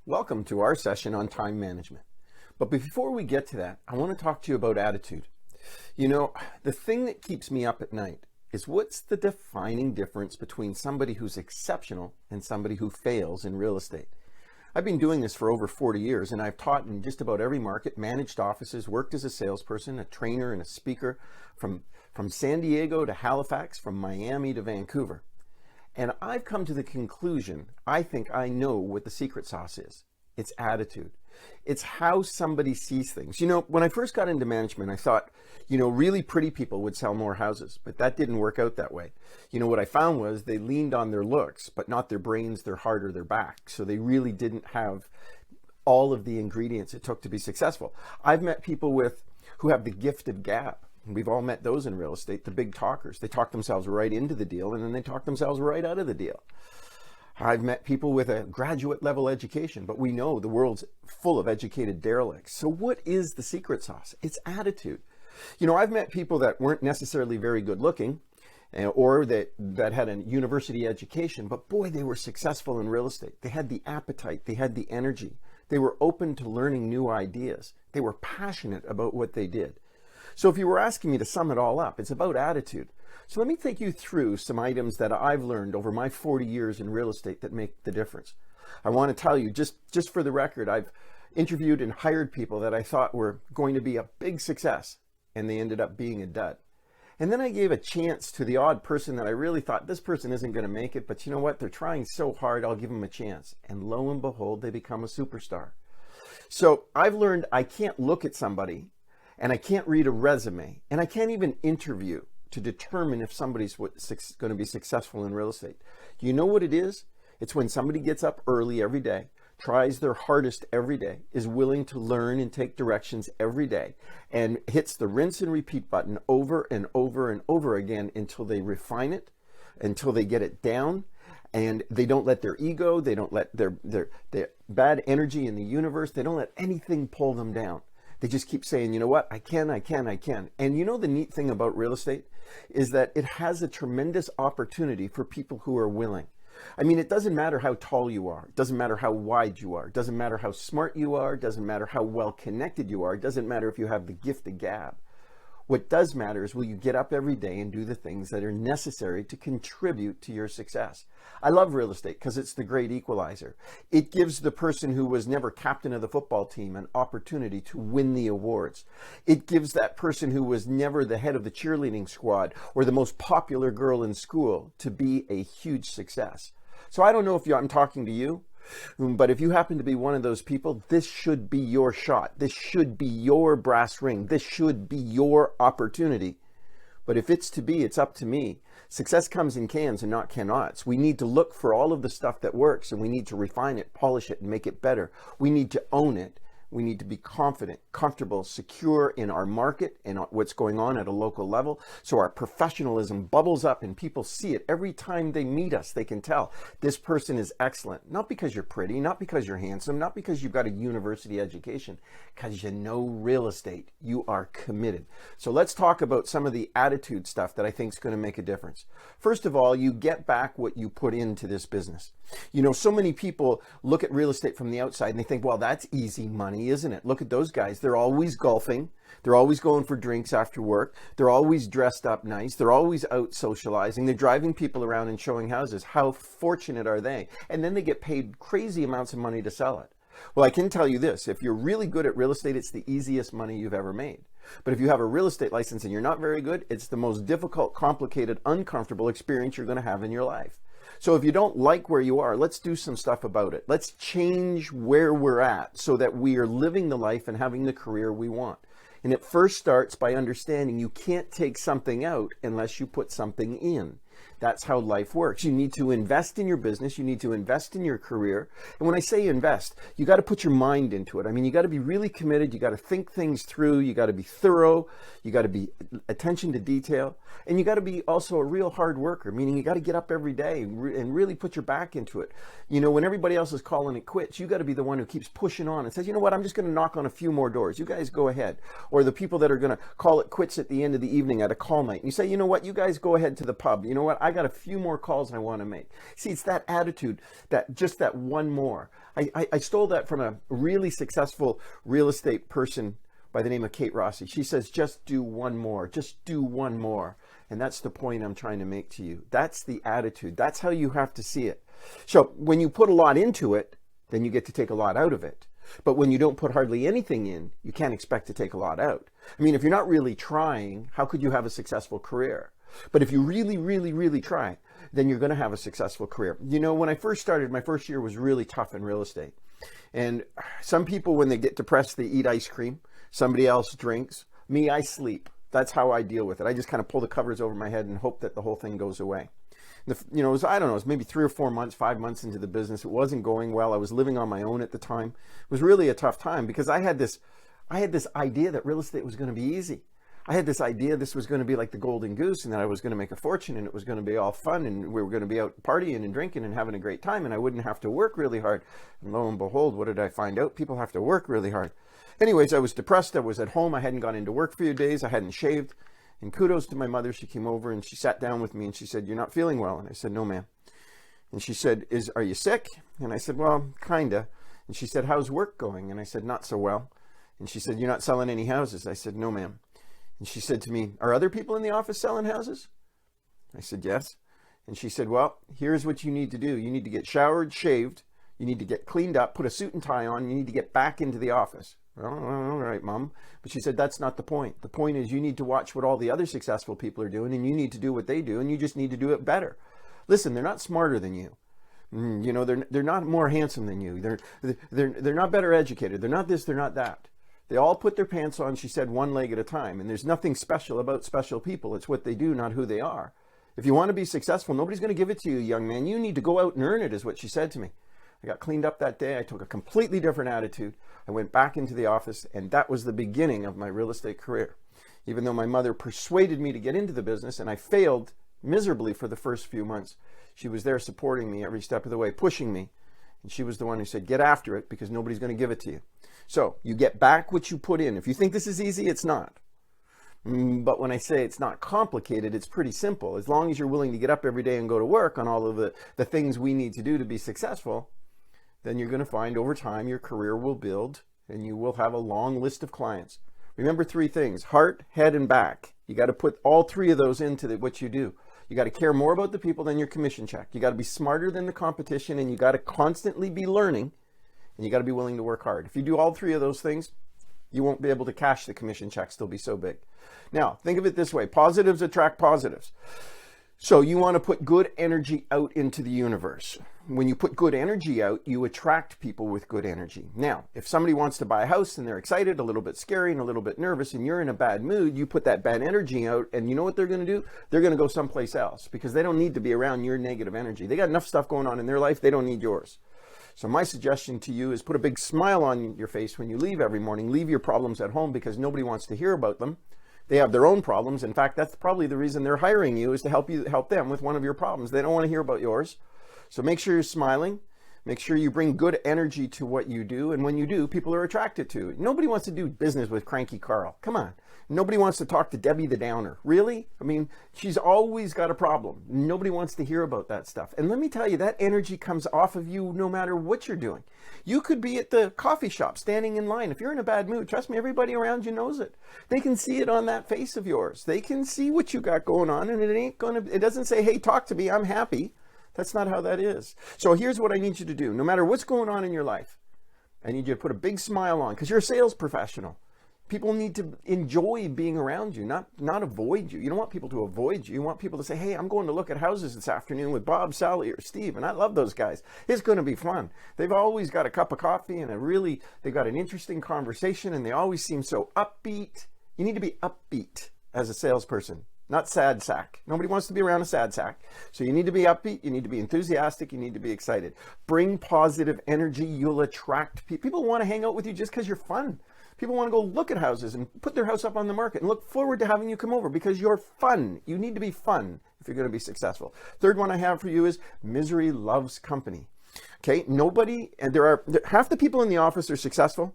Welcome to our session on time management. But before we get to that, I want to talk to you about attitude. You know, the thing that keeps me up at night is what's the defining difference between somebody who's exceptional and somebody who fails in real estate. I've been doing this for over 40 years, and I've taught in just about every market, managed offices, worked as a salesperson, a trainer, and a speaker from San Diego to Halifax, from Miami to Vancouver. And I've come to the conclusion, I think I know what the secret sauce is. It's attitude. It's how somebody sees things. You know, when I first got into management, I thought, really pretty people would sell more houses, but that didn't work out that way. What I found was they leaned on their looks, but not their brains, their heart, or their back. So they really didn't have all of the ingredients it took to be successful. I've met people who have the gift of gab. We've all met those in real estate, the big talkers. They talk themselves right into the deal, and then they talk themselves right out of the deal. I've met people with a graduate level education, but we know the world's full of educated derelicts. So what is the secret sauce? It's attitude. I've met people that weren't necessarily very good looking or that had a university education, but boy, they were successful in real estate. They had the appetite, they had the energy. They were open to learning new ideas. They were passionate about what they did. So if you were asking me to sum it all up, it's about attitude. So let me take you through some items that I've learned over my 40 years in real estate that make the difference. I want to tell you, just for the record, I've interviewed and hired people that I thought were going to be a big success, and they ended up being a dud. And then I gave a chance to the odd person that I really thought, this person isn't going to make it, but you know what? They're trying so hard, I'll give them a chance. And lo and behold, they become a superstar. So I've learned I can't look at somebody and I can't read a resume, and I can't even interview to determine if somebody's going to be successful in real estate. Do you know what it is? It's when somebody gets up early every day, tries their hardest every day, is willing to learn and take directions every day, and hits the rinse and repeat button over and over and over again until they refine it, until they get it down, and they don't let their ego, they don't let their bad energy in the universe, they don't let anything pull them down. They just keep saying, you know what, I can. And the neat thing about real estate is that it has a tremendous opportunity for people who are willing. I mean, it doesn't matter how tall you are. It doesn't matter how wide you are. It doesn't matter how smart you are. It doesn't matter how well connected you are. It doesn't matter if you have the gift of gab. What does matter is will you get up every day and do the things that are necessary to contribute to your success. I love real estate because it's the great equalizer. It gives the person who was never captain of the football team an opportunity to win the awards. It gives that person who was never the head of the cheerleading squad or the most popular girl in school to be a huge success. So I don't know if I'm talking to you, but if you happen to be one of those people, this should be your shot. This should be your brass ring. This should be your opportunity. But if it's to be, it's up to me. Success comes in cans and not cannots. We need to look for all of the stuff that works, and we need to refine it, polish it, and make it better. We need to own it. We need to be confident, comfortable, secure in our market and what's going on at a local level. So our professionalism bubbles up and people see it. Every time they meet us, they can tell this person is excellent. Not because you're pretty, not because you're handsome, not because you've got a university education, because you know real estate. You are committed. So let's talk about some of the attitude stuff that I think is going to make a difference. First of all, you get back what you put into this business. So many people look at real estate from the outside and they think, well, that's easy money, isn't it? Look at those guys. They're always golfing. They're always going for drinks after work. They're always dressed up nice. They're always out socializing. They're driving people around and showing houses. How fortunate are they? And then they get paid crazy amounts of money to sell it. Well, I can tell you this. If you're really good at real estate, it's the easiest money you've ever made. But if you have a real estate license and you're not very good, it's the most difficult, complicated, uncomfortable experience you're going to have in your life. So if you don't like where you are, let's do some stuff about it. Let's change where we're at so that we are living the life and having the career we want. And it first starts by understanding you can't take something out unless you put something in. That's how life works. You need to invest in your business. You need to invest in your career. And when I say invest, you got to put your mind into it. I mean, you got to be really committed. You got to think things through. You got to be thorough. You got to be attention to detail. And you got to be also a real hard worker, meaning you got to get up every day and really put your back into it. When everybody else is calling it quits, you got to be the one who keeps pushing on and says, you know what, I'm just going to knock on a few more doors. You guys go ahead. Or the people that are going to call it quits at the end of the evening at a call night. And you say, you know what, you guys go ahead to the pub. You know what, I got a few more calls I want to make. See, it's that attitude, that just that one more. I stole that from a really successful real estate person by the name of Kate Rossi. She says, just do one more, just do one more. And that's the point I'm trying to make to you. That's the attitude. That's how you have to see it. So when you put a lot into it, then you get to take a lot out of it. But when you don't put hardly anything in, you can't expect to take a lot out. I mean, if you're not really trying, how could you have a successful career? But if you really, really, really try, then you're going to have a successful career. You know, when I first started, my first year was really tough in real estate. And some people, when they get depressed, they eat ice cream. Somebody else drinks. Me, I sleep. That's how I deal with it. I just kind of pull the covers over my head and hope that the whole thing goes away. You know, I don't know, it was maybe 3 or 4 months, 5 months into the business. It wasn't going well. I was living on my own at the time. It was really a tough time because I had this idea that real estate was going to be easy. I had this idea this was going to be like the golden goose and that I was going to make a fortune and it was going to be all fun and we were going to be out partying and drinking and having a great time and I wouldn't have to work really hard. And lo and behold, what did I find out? People have to work really hard. Anyways, I was depressed. I was at home. I hadn't gone into work for a few days. I hadn't shaved. And kudos to my mother. She came over and she sat down with me and she said, "You're not feeling well." And I said, "No, ma'am." And she said, "Are you sick?" And I said, "Well, kinda." And she said, "How's work going?" And I said, "Not so well." And she said, "You're not selling any houses?" I said, "No, ma'am." And she said to me, "Are other people in the office selling houses?" I said, "Yes." And she said, "Well, here's what you need to do. You need to get showered, shaved. You need to get cleaned up, put a suit and tie on. You need to get back into the office." "Well, all right, Mom." But she said, "That's not the point. The point is you need to watch what all the other successful people are doing and you need to do what they do and you just need to do it better. Listen, they're not smarter than you. You know, they're not more handsome than you. They're not better educated. They're not this, they're not that. They all put their pants on," she said, "one leg at a time. And there's nothing special about special people. It's what they do, not who they are. If you want to be successful, nobody's going to give it to you, young man. You need to go out and earn it," is what she said to me. I got cleaned up that day. I took a completely different attitude. I went back into the office, and that was the beginning of my real estate career. Even though my mother persuaded me to get into the business, and I failed miserably for the first few months, she was there supporting me every step of the way, pushing me. And she was the one who said, "Get after it because nobody's going to give it to you." So you get back what you put in. If you think this is easy, it's not. But when I say it's not complicated, it's pretty simple. As long as you're willing to get up every day and go to work on all of the things we need to do to be successful, then you're going to find over time your career will build and you will have a long list of clients. Remember 3 things: heart, head, and back. You got to put all 3 of those into what you do. You got to care more about the people than your commission check. You got to be smarter than the competition and you got to constantly be learning and you got to be willing to work hard. If you do all 3 of those things, you won't be able to cash the commission checks. They'll be so big. Now, think of it this way. Positives attract positives. So you want to put good energy out into the universe. When you put good energy out, you attract people with good energy. Now, if somebody wants to buy a house and they're excited, a little bit scary and a little bit nervous, and you're in a bad mood, you put that bad energy out, and you know what they're going to do? They're going to go someplace else because they don't need to be around your negative energy. They got enough stuff going on in their life. They don't need yours. So my suggestion to you is put a big smile on your face when you leave every morning. Leave your problems at home because nobody wants to hear about them. They have their own problems. In fact, that's probably the reason they're hiring you, is to help them with one of your problems. They don't want to hear about yours. So make sure you're smiling. Make sure you bring good energy to what you do. And when you do, people are attracted to it. Nobody wants to do business with Cranky Carl. Come on. Nobody wants to talk to Debbie the Downer. Really? I mean, she's always got a problem. Nobody wants to hear about that stuff. And let me tell you, that energy comes off of you no matter what you're doing. You could be at the coffee shop standing in line. If you're in a bad mood, trust me, everybody around you knows it. They can see it on that face of yours. They can see what you got going on, and it doesn't say, "Hey, talk to me, I'm happy." That's not how that is. So here's what I need you to do. No matter what's going on in your life, I need you to put a big smile on because you're a sales professional. People need to enjoy being around you, not avoid you. You don't want people to avoid you. You want people to say, "Hey, I'm going to look at houses this afternoon with Bob, Sally, or Steve." And I love those guys. It's going to be fun. They've always got a cup of coffee and they've got an interesting conversation and they always seem so upbeat. You need to be upbeat as a salesperson, not sad sack. Nobody wants to be around a sad sack. So you need to be upbeat. You need to be enthusiastic. You need to be excited. Bring positive energy. You'll attract people. People want to hang out with you just because you're fun. People want to go look at houses and put their house up on the market and look forward to having you come over because you're fun. You need to be fun if you're going to be successful. Third one I have for you is misery loves company. Okay, half the people in the office are successful.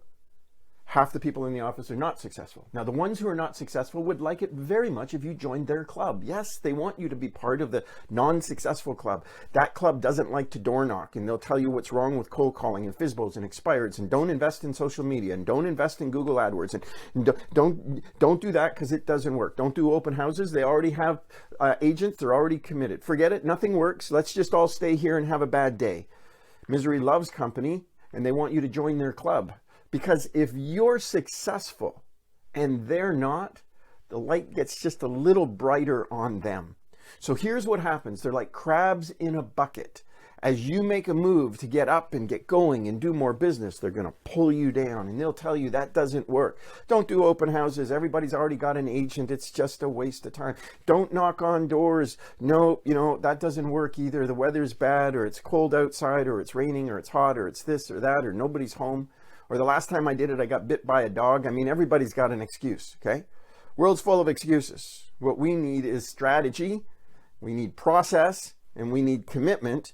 half the people in the office are not successful. Now, the ones who are not successful would like it very much if you joined their club. Yes, they want you to be part of the non-successful club. That club doesn't like to door knock, and they'll tell you what's wrong with cold calling and FSBOs and expireds, and don't invest in social media, and don't invest in Google AdWords, and don't do that because it doesn't work. Don't do open houses. They already have agents. They're already committed. Forget it. Nothing works. Let's just all stay here and have a bad day. Misery loves company, and they want you to join their club. Because if you're successful and they're not, the light gets just a little brighter on them. So here's what happens. They're like crabs in a bucket. As you make a move to get up and get going and do more business, they're going to pull you down, and they'll tell you that doesn't work. Don't do open houses. Everybody's already got an agent. It's just a waste of time. Don't knock on doors. No, that doesn't work either. The weather's bad, or it's cold outside, or it's raining, or it's hot, or it's this or that, or nobody's home. Or the last time I did it, I got bit by a dog. I mean, everybody's got an excuse, okay? World's full of excuses. What we need is strategy, we need process, and we need commitment,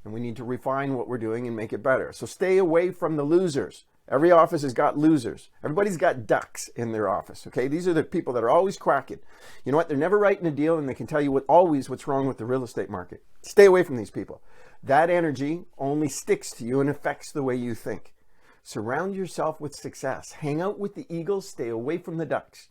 and we need to refine what we're doing and make it better. So stay away from the losers. Every office has got losers. Everybody's got ducks in their office, okay? These are the people that are always quacking. You know what? They're never writing a deal, and they can tell you what's wrong with the real estate market. Stay away from these people. That energy only sticks to you and affects the way you think. Surround yourself with success. Hang out with the eagles. Stay away from the ducks.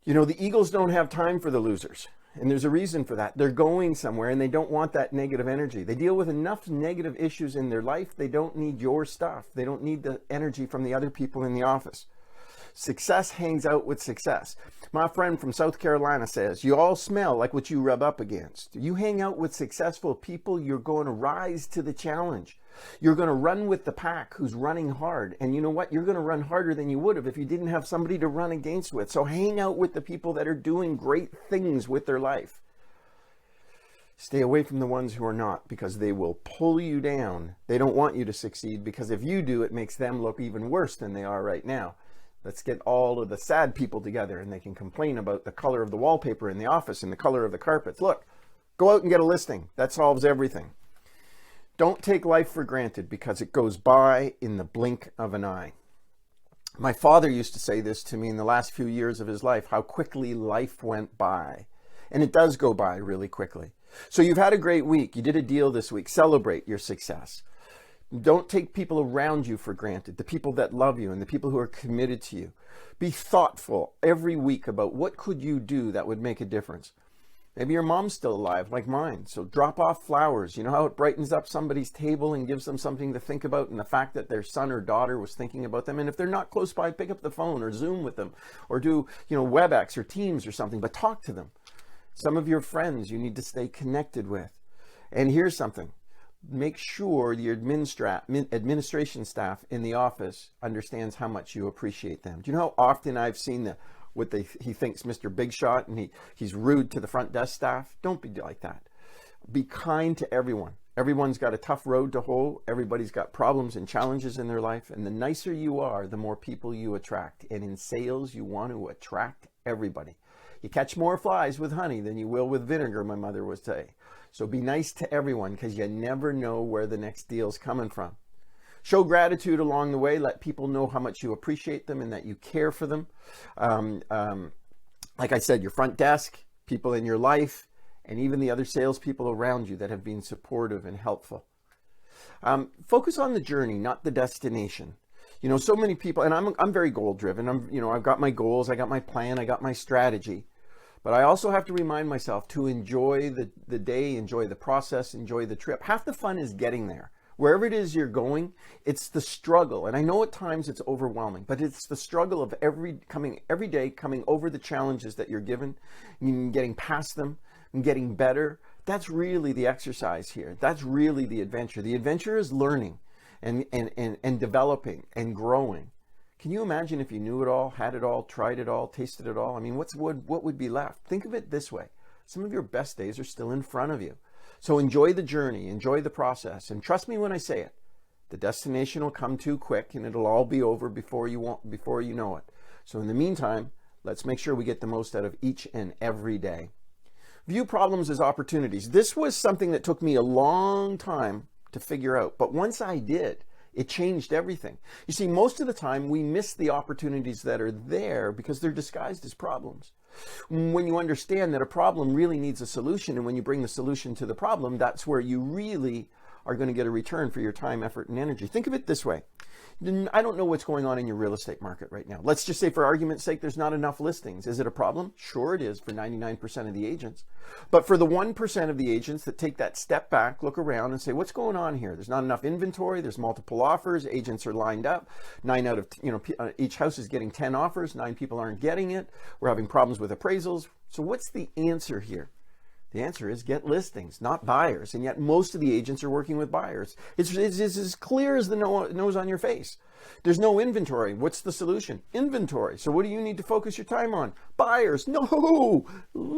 The eagles don't have time for the losers. And there's a reason for that. They're going somewhere, and they don't want that negative energy. They deal with enough negative issues in their life. They don't need your stuff. They don't need the energy from the other people in the office. Success hangs out with success. My friend from South Carolina says, you all smell like what you rub up against. You hang out with successful people, you're going to rise to the challenge. You're going to run with the pack who's running hard. And you know what? You're going to run harder than you would have if you didn't have somebody to run against with. So hang out with the people that are doing great things with their life. Stay away from the ones who are not, because they will pull you down. They don't want you to succeed, because if you do, it makes them look even worse than they are right now. Let's get all of the sad people together, and they can complain about the color of the wallpaper in the office and the color of the carpets. Look, go out and get a listing. That solves everything. Don't take life for granted, because it goes by in the blink of an eye. My father used to say this to me in the last few years of his life, how quickly life went by. And it does go by really quickly. So you've had a great week. You did a deal this week. Celebrate your success. Don't take people around you for granted, the people that love you and the people who are committed to you. Be thoughtful every week about what could you do that would make a difference. Maybe your mom's still alive, like mine. So drop off flowers. You know how it brightens up somebody's table and gives them something to think about, and the fact that their son or daughter was thinking about them. And if they're not close by, pick up the phone or Zoom with them, or do, WebEx or Teams or something, but talk to them. Some of your friends you need to stay connected with. And here's something. Make sure your administration staff in the office understands how much you appreciate them. Do you know how often I've seen he thinks Mr. Big Shot, and he's rude to the front desk staff? Don't be like that. Be kind to everyone. Everyone's got a tough road to hoe. Everybody's got problems and challenges in their life. And the nicer you are, the more people you attract. And in sales, you want to attract everybody. You catch more flies with honey than you will with vinegar, my mother would say. So be nice to everyone, because you never know where the next deal's coming from. Show gratitude along the way. Let people know how much you appreciate them and that you care for them. Like I said, your front desk, people in your life, and even the other salespeople around you that have been supportive and helpful. Focus on the journey, not the destination. So many people, and I'm very goal driven. I've got my goals, I got my plan, I got my strategy. But I also have to remind myself to enjoy the day, enjoy the process, enjoy the trip. Half the fun is getting there. Wherever it is you're going, it's the struggle. And I know at times it's overwhelming, but it's the struggle of every day coming over the challenges that you're given, and getting past them and getting better. That's really the exercise here. That's really the adventure. The adventure is learning and developing and growing. Can you imagine if you knew it all, had it all, tried it all, tasted it all? I mean, what would be left? Think of it this way. Some of your best days are still in front of you. So enjoy the journey, enjoy the process, and trust me when I say it. The destination will come too quick, and it'll all be over before you know it. So in the meantime, let's make sure we get the most out of each and every day. View problems as opportunities. This was something that took me a long time to figure out, but once I did, It changed everything. You see, most of the time we miss the opportunities that are there because they're disguised as problems. When you understand that a problem really needs a solution, and when you bring the solution to the problem, that's where you really are going to get a return for your time, effort, and energy. Think of it this way. I don't know what's going on in your real estate market right now. Let's just say, for argument's sake, there's not enough listings. Is it a problem? Sure it is for 99% of the agents. But for the 1% of the agents that take that step back, look around and say, what's going on here? There's not enough inventory. There's multiple offers. Agents are lined up. 9 out of, each house is getting 10 offers. 9 people aren't getting it. We're having problems with appraisals. So what's the answer here? The answer is get listings, not buyers. And yet most of the agents are working with buyers. It's as clear as the nose on your face. There's no inventory. What's the solution? Inventory. So what do you need to focus your time on? Buyers. No,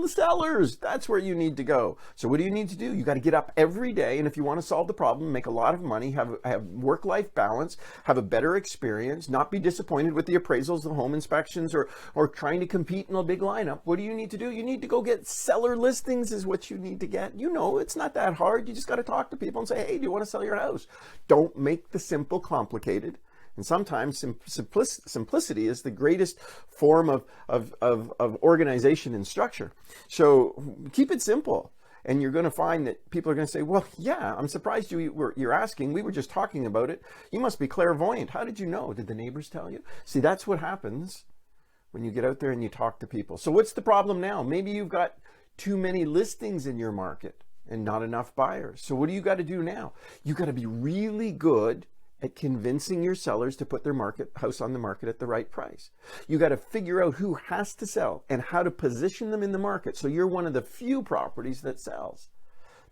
sellers. That's where you need to go. So what do you need to do? You got to get up every day. And if you want to solve the problem, make a lot of money, have work-life balance, have a better experience, not be disappointed with the appraisals, the home inspections, or trying to compete in a big lineup. What do you need to do? You need to go get seller listings is what you need to get. It's not that hard. You just got to talk to people and say, hey, do you want to sell your house? Don't make the simple complicated. And sometimes simplicity is the greatest form of organization and structure. So keep it simple. And you're going to find that people are going to say, well, yeah, I'm surprised you're asking. We were just talking about it. You must be clairvoyant. How did you know? Did the neighbors tell you? See, that's what happens when you get out there and you talk to people. So what's the problem now? Maybe you've got too many listings in your market and not enough buyers. So what do you got to do now? You got to be really good at convincing your sellers to put their house on the market at the right price. You got to figure out who has to sell and how to position them in the market so you're one of the few properties that sells.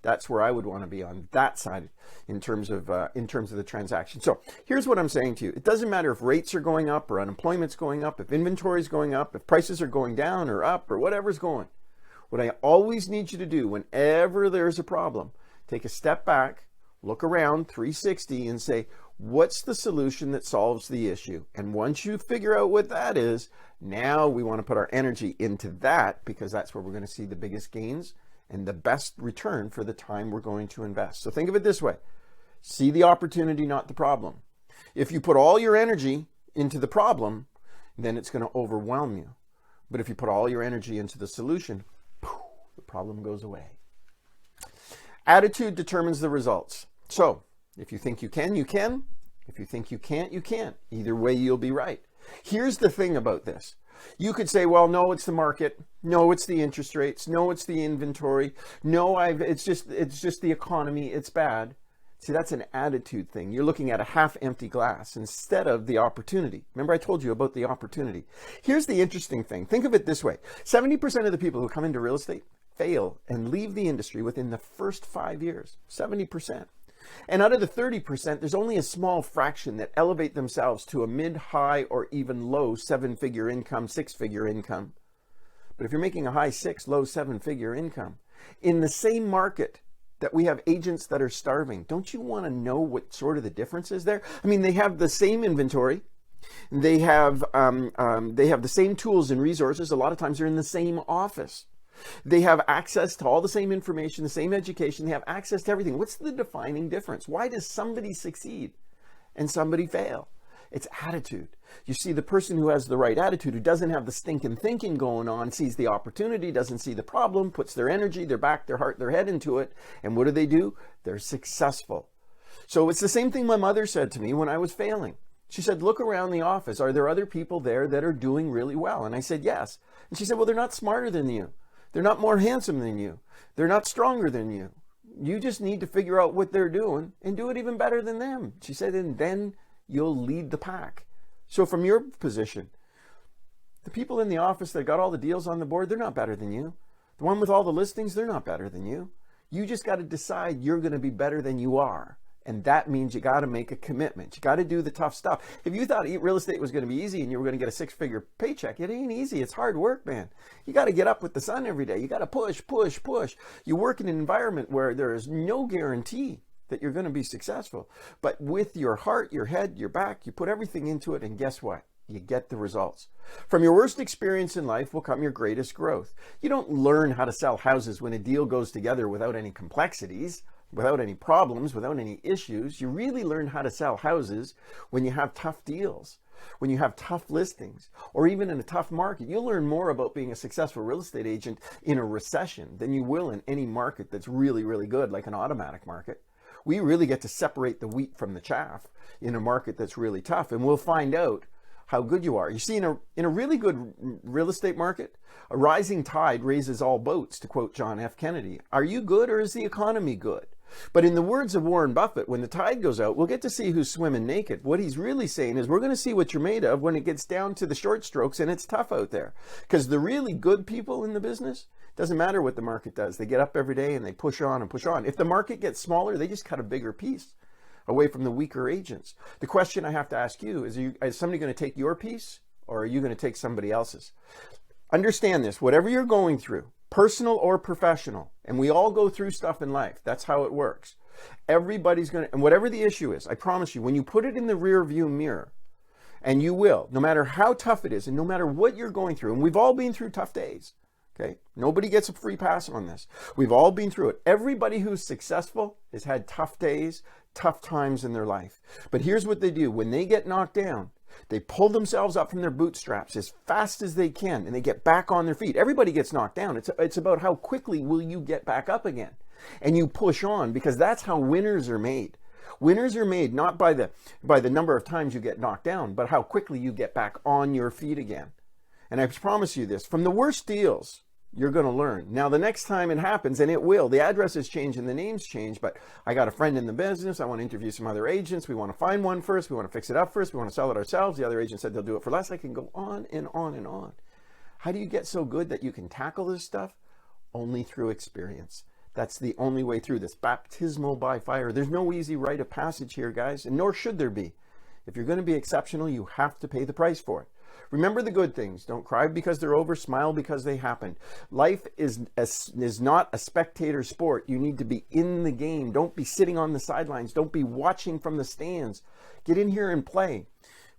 That's where I would want to be, on that side in terms of the transaction. So here's what I'm saying to you. It doesn't matter if rates are going up or unemployment's going up, if inventory is going up, if prices are going down or up or whatever's going. What I always need you to do whenever there's a problem, take a step back, look around 360 and say, what's the solution that solves the issue? And once you figure out what that is, now we want to put our energy into that, because that's where we're going to see the biggest gains and the best return for the time we're going to invest. So think of it this way. See the opportunity, not the problem. If you put all your energy into the problem, then it's going to overwhelm you. But if you put all your energy into the solution, the problem goes away. Attitude determines the results. So if you think you can, you can. If you think you can't, you can't. Either way, you'll be right. Here's the thing about this. You could say, well, no, it's the market. No, it's the interest rates. No, it's the inventory. No, it's just the economy. It's bad. See, that's an attitude thing. You're looking at a half-empty glass instead of the opportunity. Remember I told you about the opportunity. Here's the interesting thing. Think of it this way. 70% of the people who come into real estate fail and leave the industry within the first 5 years. 70%. And out of the 30%, there's only a small fraction that elevate themselves to a mid, high, or even low 7-figure income, 6-figure income. But if you're making a high 6, low 7-figure income, in the same market that we have agents that are starving, don't you want to know what sort of the difference is there? I mean, they have the same inventory. They have the same tools and resources. A lot of times they're in the same office. They have access to all the same information, the same education. They have access to everything. What's the defining difference? Why does somebody succeed and somebody fail? It's attitude. You see, the person who has the right attitude, who doesn't have the stinking thinking going on, sees the opportunity, doesn't see the problem, puts their energy, their back, their heart, their head into it. And what do? They're successful. So it's the same thing my mother said to me when I was failing. She said, look around the office. Are there other people there that are doing really well? And I said, yes. And she said, well, they're not smarter than you. They're not more handsome than you. They're not stronger than you. You just need to figure out what they're doing and do it even better than them. She said, and then you'll lead the pack. So from your position, the people in the office that got all the deals on the board, they're not better than you. The one with all the listings, they're not better than you. You just got to decide you're going to be better than you are. And that means you got to make a commitment. You got to do the tough stuff. If you thought real estate was going to be easy and you were going to get a 6-figure paycheck, it ain't easy. It's hard work, man. You got to get up with the sun every day. You got to push, push, push. You work in an environment where there is no guarantee that you're going to be successful. But with your heart, your head, your back, you put everything into it, and guess what? You get the results. From your worst experience in life will come your greatest growth. You don't learn how to sell houses when a deal goes together without any complexities. without any problems, without any issues. You really learn how to sell houses when you have tough deals, when you have tough listings, or even in a tough market. You'll learn more about being a successful real estate agent in a recession than you will in any market that's really, really good, like an automatic market. We really get to separate the wheat from the chaff in a market that's really tough, and we'll find out how good you are. You see, in a really good real estate market, a rising tide raises all boats, to quote John F. Kennedy. Are you good, or is the economy good? But in the words of Warren Buffett, when the tide goes out, we'll get to see who's swimming naked. What he's really saying is we're going to see what you're made of when it gets down to the short strokes and it's tough out there. Because the really good people in the business, doesn't matter what the market does. They get up every day and they push on and push on. If the market gets smaller, they just cut a bigger piece away from the weaker agents. The question I have to ask you is somebody going to take your piece, or are you going to take somebody else's? Understand this, whatever you're going through, personal or professional, and we all go through stuff in life. That's how it works. Everybody's going to, and whatever the issue is, I promise you, when you put it in the rear view mirror, and you will, no matter how tough it is, and no matter what you're going through, and we've all been through tough days, okay? Nobody gets a free pass on this. We've all been through it. Everybody who's successful has had tough days, tough times in their life. But here's what they do. When they get knocked down, they pull themselves up from their bootstraps as fast as they can, and they get back on their feet. Everybody gets knocked down. It's about how quickly will you get back up again. And you push on, because that's how winners are made. Winners are made not by the number of times you get knocked down, but how quickly you get back on your feet again. And I promise you this, from the worst deals, you're going to learn. Now, the next time it happens, and it will, the addresses change and the names change, but I got a friend in the business. I want to interview some other agents. We want to find one first. We want to fix it up first. We want to sell it ourselves. The other agent said they'll do it for less. I can go on and on and on. How do you get so good that you can tackle this stuff? Only through experience. That's the only way through this. Baptismal by fire. There's no easy rite of passage here, guys, and nor should there be. If you're going to be exceptional, you have to pay the price for it. Remember the good things. Don't cry because they're over. Smile because they happened. Life is not a spectator sport. You need to be in the game. Don't be sitting on the sidelines. Don't be watching from the stands. Get in here and play.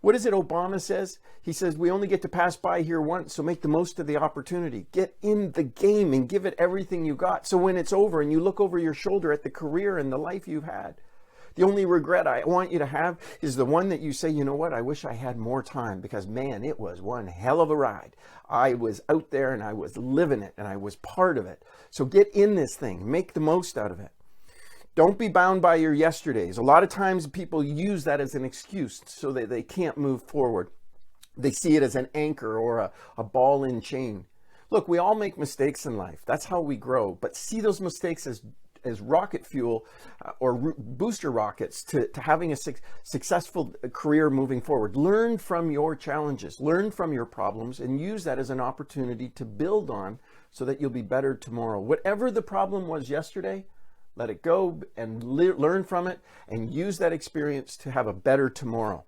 What is it Obama says? He says, we only get to pass by here once, so make the most of the opportunity. Get in the game and give it everything you got. So when it's over and you look over your shoulder at the career and the life you've had, the only regret I want you to have is the one that you say, you know what, I wish I had more time, because man, it was one hell of a ride. I was out there and I was living it and I was part of it. So get in this thing, make the most out of it. Don't be bound by your yesterdays. A lot of times people use that as an excuse so that they can't move forward. They see it as an anchor or a ball and chain. Look, we all make mistakes in life. That's how we grow. But see those mistakes as rocket fuel or booster rockets to having a successful career moving forward. Learn from your challenges, learn from your problems, and use that as an opportunity to build on so that you'll be better tomorrow. Whatever the problem was yesterday, let it go and learn from it and use that experience to have a better tomorrow.